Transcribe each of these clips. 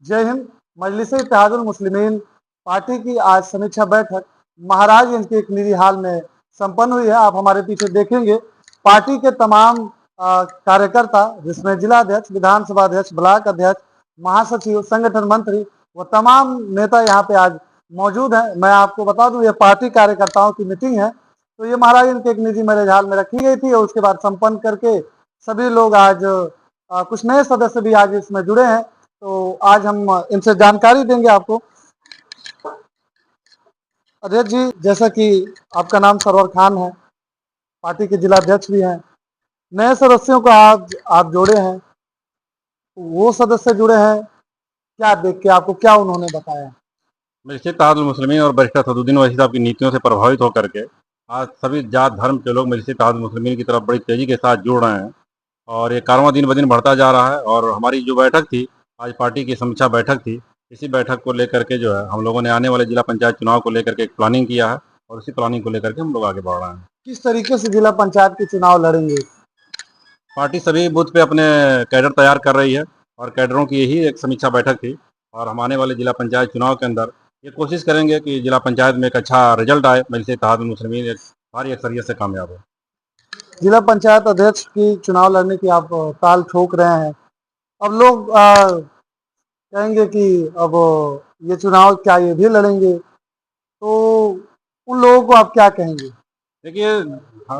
जय हिंद। मजलिस-ए-इत्तेहादुल मुस्लिमीन पार्टी की आज समीक्षा बैठक महाराजगंज के एक निरी हाल में संपन्न हुई है। आप हमारे पीछे देखेंगे पार्टी के तमाम कार्यकर्ता, जिसमें जिला अध्यक्ष, विधानसभा अध्यक्ष, ब्लॉक अध्यक्ष, महासचिव, संगठन मंत्री व तमाम नेता यहाँ पे आज मौजूद हैं। मैं आपको बता दूं, ये पार्टी कार्यकर्ताओं की मीटिंग है। तो ये महाराजगंज के एक निजी मैरिज हॉल में रखी गई थी और उसके बाद संपन्न करके सभी लोग आज कुछ नए सदस्य भी आज इसमें जुड़े हैं। तो आज हम इनसे जानकारी देंगे आपको। अध्यक्ष जी, जैसा कि आपका नाम सरवर खान है, पार्टी के जिला अध्यक्ष भी हैं, नए सदस्यों को आज आप जोड़े हैं, वो सदस्य जुड़े हैं, क्या देख के आपको क्या उन्होंने बताया? मजलिस-ए-इत्तेहादुल मुस्लिमीन और बैरिस्टर असदुद्दीन ओवैसी साहब की नीतियों से प्रभावित होकर के आज सभी जात धर्म के लोग मजलिस-ए-इत्तेहादुल मुस्लिमीन की तरफ बड़ी तेजी के साथ जुड़ रहे हैं और ये कारवां दिन ब दिन बढ़ता जा रहा है। और हमारी जो बैठक थी, आज पार्टी की समीक्षा बैठक थी। इसी बैठक को लेकर के जो है हम लोगों ने आने वाले जिला पंचायत चुनाव को लेकर के एक प्लानिंग किया है और उसी प्लानिंग को लेकर के हम लोग आगे बढ़ रहे हैं। किस तरीके से जिला पंचायत के चुनाव लड़ेंगे? पार्टी सभी बूथ पे अपने कैडर तैयार कर रही है और कैडरों की यही एक समीक्षा बैठक थी और हम आने वाले जिला पंचायत चुनाव के अंदर ये कोशिश करेंगे कि जिला पंचायत में एक अच्छा रिजल्ट आए, मजलिस-ए-इत्तेहादुल मुस्लिमीन एक भारी अक्सरियत से कामयाब हो। जिला पंचायत अध्यक्ष की चुनाव लड़ने की आप ताल ठोक रहे हैं। अब लोग कहेंगे कि अब ये चुनाव क्या ये भी लड़ेंगे, तो उन लोगों को आप क्या कहेंगे? देखिए,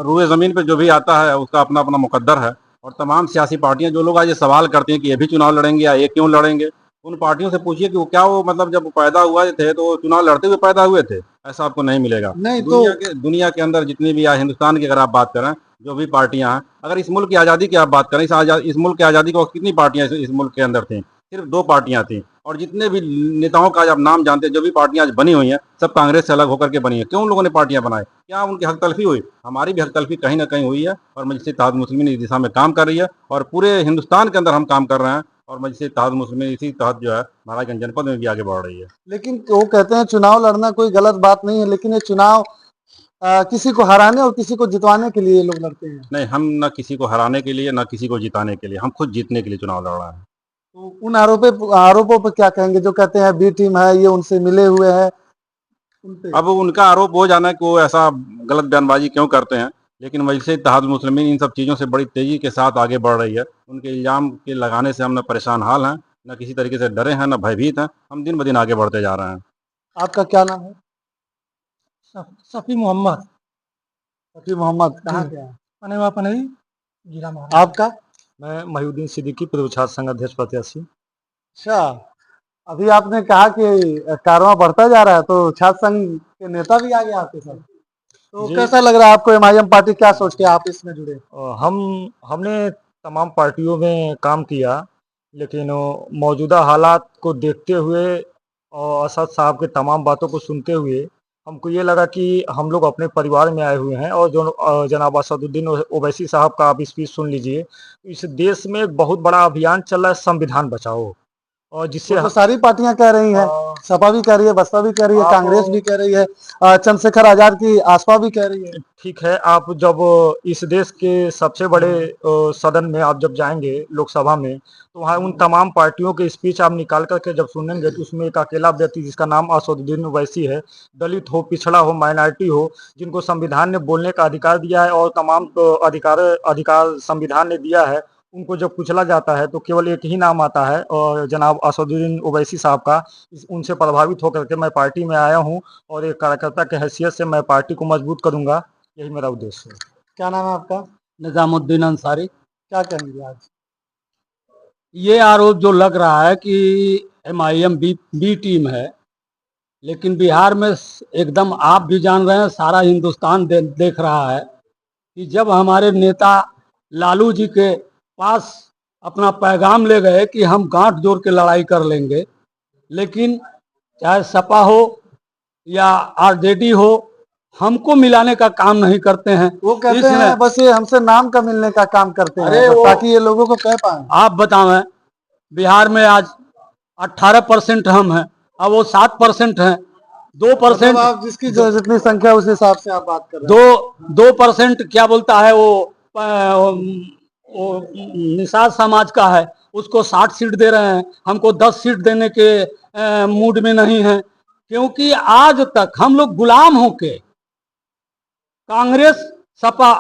रूए ज़मीन पे जो भी आता है उसका अपना अपना मुकद्दर है और तमाम सियासी पार्टियां जो लोग आज ये सवाल करते हैं कि ये भी चुनाव लड़ेंगे या ये क्यों लड़ेंगे, उन पार्टियों से पूछिए कि वो क्या वो मतलब जब पैदा हुए थे तो चुनाव लड़ते हुए पैदा हुए थे? ऐसा आपको नहीं मिलेगा। नहीं तो दुनिया के अंदर जितनी भी हिंदुस्तान की अगर आप बात करें, जो भी पार्टियां हैं, अगर इस मुल्क की आज़ादी की आप बात करें, इस मुल्क की आज़ादी के वक्त कितनी पार्टियां इस मुल्क के अंदर थी? सिर्फ 2 पार्टियां थी और जितने भी नेताओं का आज आप नाम जानते हैं, जो भी पार्टियां आज बनी हुई हैं, सब कांग्रेस से अलग होकर के बनी है। क्यों उन लोगों ने पार्टियां बनाई? क्या उनकी हक तलफी हुई? हमारी भी हक तलफी कहीं ना कहीं हुई है और मजलिस-ए-इत्तेहादुल मुस्लिमीन इस दिशा में काम कर रही है और पूरे हिंदुस्तान के अंदर हम काम कर रहे हैं और मजलिस-ए-इत्तेहादुल मुस्लिमीन इसी तहत जो है महाराजगंज जनपद में भी आगे बढ़ रही है। लेकिन वो कहते हैं चुनाव लड़ना कोई गलत बात नहीं है, लेकिन ये चुनाव किसी को हराने और किसी को जितवाने के लिए लोग लड़ते हैं। नहीं, हम न किसी को हराने के लिए न किसी को जिताने के लिए, हम खुद जीतने के लिए चुनाव लड़ रहे हैं। तो उन आरोपों पर क्या कहेंगे जो कहते हैं बी टीम है, ये उनसे मिले हुए हैं? अब उनका आरोप हो जाना कि वो ऐसा गलत बयानबाजी क्यों करते हैं, लेकिन मजलिस-ए-इत्तेहादुल मुस्लिमीन इन सब चीज़ों से बड़ी तेज़ी के साथ आगे बढ़ रही है। उनके इल्ज़ाम के लगाने से हम न परेशान हाल हैं, न किसी तरीके से डरे हैं, न भयभीत हैं। हम दिन ब दिन आगे बढ़ते जा रहे हैं। आपका क्या नाम है? सफ़ी मोहम्मद। सफ़ी मोहम्मद, कहाँ के हैं? पनेवा पनेरी जिला महाराज। आपका? मैं महिउद्दीन सिद्दीकी, पूर्व छात्र संघ अध्यक्ष प्रत्याशी। अच्छा, अभी आपने कहा कि कारवां बढ़ता जा रहा है, तो छात्र संघ के नेता भी आ गए आपके साथ, तो कैसा लग रहा है आपको? एमआईएम पार्टी क्या सोच के आप इसमें जुड़े? हमने तमाम पार्टियों में काम किया, लेकिन मौजूदा हालात को देखते हुए और असद साहब के तमाम बातों को सुनते हुए हमको ये लगा कि हम लोग अपने परिवार में आए हुए हैं और जो जनाब असदुद्दीन ओवैसी साहब का आप स्पीच सुन लीजिए। इस देश में एक बहुत बड़ा अभियान चल रहा है, संविधान बचाओ, और जिससे तो सारी पार्टियां कह रही हैं, सपा भी कह रही है, बसपा भी कह रही है, कांग्रेस भी कह रही है, चंद्रशेखर आजाद की आसपा भी कह रही है। ठीक है, आप जब इस देश के सबसे बड़े सदन में आप जब जाएंगे, लोकसभा में, तो वहाँ उन तमाम पार्टियों के स्पीच आप निकाल करके जब सुनेंगे तो उसमें एक अकेला व्यक्ति जिसका नाम असदुद्दीन ओवैसी है, दलित हो, पिछड़ा हो, माइनॉरिटी हो, जिनको संविधान ने बोलने का अधिकार दिया है और तमाम अधिकार संविधान ने दिया है, उनको जब कुचला जाता है तो केवल एक ही नाम आता है और जनाब असदुद्दीन ओवैसी साहब का। उनसे प्रभावित होकर के मैं पार्टी में आया हूँ और एक कार्यकर्ता की हैसियत से मैं पार्टी को मजबूत करूँगा, यही मेरा उद्देश्य है। क्या नाम है आपका? निजामुद्दीन अंसारी। क्या कहेंगे आज? ये आरोप जो लग रहा है कि एमआईएम बी टीम है, लेकिन बिहार में एकदम आप भी जान रहे हैं, सारा हिंदुस्तान देख रहा है कि जब हमारे नेता लालू जी के पास अपना पैगाम ले गए कि हम गांठ जोड़ के लड़ाई कर लेंगे, लेकिन चाहे सपा हो या आरजेडी हो, हमको मिलाने का काम नहीं करते हैं। वो कहते हैं बस ये हमसे नाम का मिलने का काम करते हैं, ताकि ये लोगों को कह पाए। आप बताएं, बिहार में आज 18% हम हैं, अब वो 7% हैं। 2% आप जिसकी जितनी संख्या उस हिसाब से आप बात कर रहे हैं। 2% क्या बोलता है वो निषाद समाज का है, उसको 60 सीट दे रहे हैं, हमको 10 सीट देने के मूड में नहीं है, क्योंकि आज तक हम लोग गुलाम होके कांग्रेस, सपा,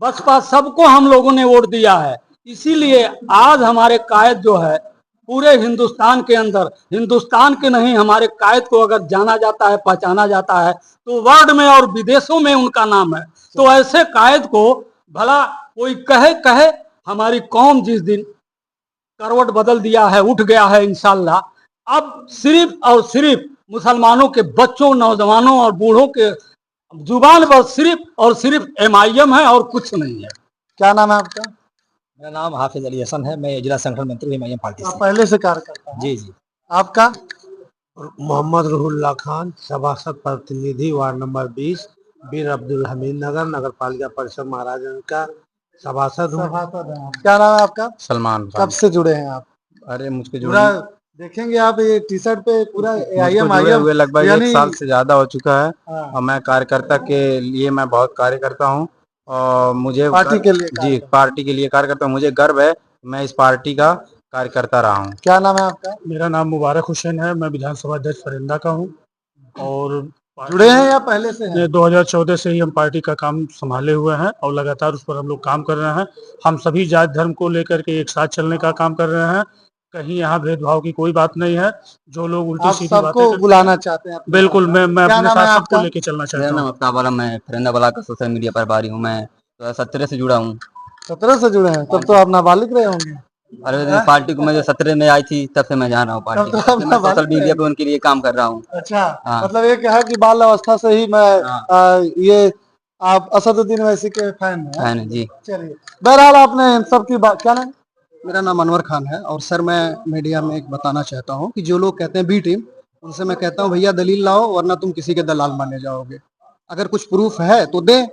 बसपा सबको हम लोगों ने वोट दिया है। इसीलिए आज हमारे कायद जो है पूरे हिंदुस्तान के अंदर, हिंदुस्तान के नहीं हमारे कायद को अगर जाना जाता है, पहचाना जाता है तो वर्ल्ड में और विदेशों में उनका नाम है। तो ऐसे कायद को भला कोई कहे कहे, हमारी कौम जिस दिन करवट बदल दिया है, उठ गया है इंशाल्लाह, अब सिर्फ और सिर्फ मुसलमानों के बच्चों, नौजवानों और बूढ़ों के जुबान पर सिर्फ और सिर्फ MIM है और कुछ नहीं है। क्या नाम है आपका? मेरा नाम हाफिज अली हसन है। मैं जिला संगठन मंत्री MIM पार्टी आप से। पहले से कार्यकर्ता हैं? जी जी। आपका? मोहम्मद रुहुल्लाह खान, सभासद प्रतिनिधि वार्ड नंबर 20, बीर अब्दुल हमीद नगर, नगर पालिका परिषद महाराजगंज का सभासद हूँ। सभासद हैं आप। क्या नाम है आपका? सलमान कब से जुड़े हैं आप? अरे मुझको पूरा देखेंगे आप ये टी शर्ट पे पूरा जुड़े हुए लगभग यानी 1 साल से ज्यादा हो चुका है। हाँ, और मैं कार्यकर्ता के लिए मैं बहुत कार्य करता हूँ और मुझे पार्टी के लिए जी पार्टी के लिए कार्य करता हूँ। मुझे गर्व है मैं इस पार्टी का कार्यकर्ता रहा हूँ। क्या नाम है आपका? मेरा नाम मुबारक हुसैन है। मैं विधानसभा अध्यक्ष फरिंदा का हूँ और जुड़े हैं या पहले से हैं? 2014 से ही हम पार्टी का काम संभाले हुए हैं और लगातार उस पर हम लोग काम कर रहे हैं। हम सभी जाति धर्म को लेकर के एक साथ चलने का काम कर रहे हैं। कहीं यहाँ भेदभाव की कोई बात नहीं है। जो लोग उल्टी आप सीधी सबको बातें करते बुलाना चाहते हैं अपने बिल्कुल मैं क्या अपने नाम है साथ आपका? सबको लेके चलना चाहता मेरा हूँ। नाम अफ्ताब आलम, मैं फरिंदा ब्लॉक का सोशल मीडिया प्रभारी हूँ। मैं 2017 से जुड़ा हूँ। 17 से जुड़े हैं, तब तो आप नाबालिग रहे होंगे। अरे पार्टी को मैं जो 17 में आई थी तब से मैं जान रहा हूँ पार्टी तब तो को। आप मैं नाबालिग सोशल मीडिया रहे। पे उनके लिए काम कर रहा हूँ। अच्छा, हाँ। मतलब ये है कि बाल अवस्था से ही मैं हाँ। ये आप असदुद्दीन ओवैसी के फैन हैं? फैन है जी। चलिए, बहरहाल आपने इन सब की बात, क्या नाम? मेरा नाम अनवर खान है। और सर मैं मीडिया में एक बताना चाहता हूँ कि जो लोग कहते हैं बी टीम, उनसे मैं कहता हूँ भैया दलील लाओ वरना तुम किसी के दलाल माने जाओगे। अगर कुछ प्रूफ है तो दे।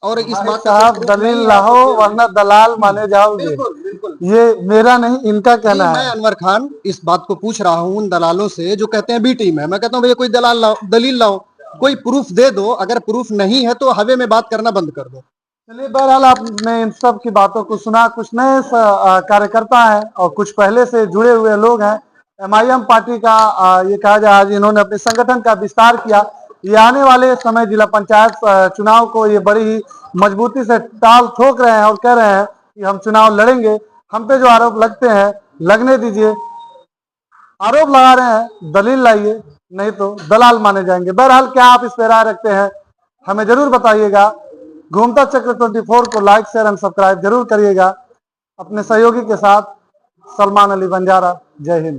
और इस बात का साहब कोई proof दलील नहीं है लाओ तो वरना दलाल माने जाओगे। बिल्कुल बिल्कुल। ये मेरा नहीं, इनका कहना मैं है। अनवर खान इस बात को पूछ रहा हूँ उन दलालों से जो कहते हैं बी टीम है। मैं कहता हूँ भैया कोई दलाल लाओ, दलील लाओ, कोई प्रूफ दे दो। अगर प्रूफ नहीं है तो हवे में बात करना बंद कर दो। चलिए, बहरहाल आपने इन सब की बातों को सुना। कुछ नए कार्यकर्ता हैं और कुछ पहले से जुड़े हुए लोग हैं। MIM पार्टी का ये कहा जाए आज इन्होंने अपने संगठन का विस्तार किया। ये आने वाले समय जिला पंचायत चुनाव को ये बड़ी ही मजबूती से टाल ठोक रहे हैं और कह रहे हैं कि हम चुनाव लड़ेंगे। हम पे जो आरोप लगते हैं लगने दीजिए। आरोप लगा रहे हैं, दलील लाइए, नहीं तो दलाल माने जाएंगे। बहरहाल क्या आप इस पे राय रखते हैं हमें जरूर बताइएगा। घूमता चक्र 24 को लाइक, शेयर एंड सब्सक्राइब जरूर करिएगा। अपने सहयोगी के साथ सलमान अली बंजारा। जय हिंद।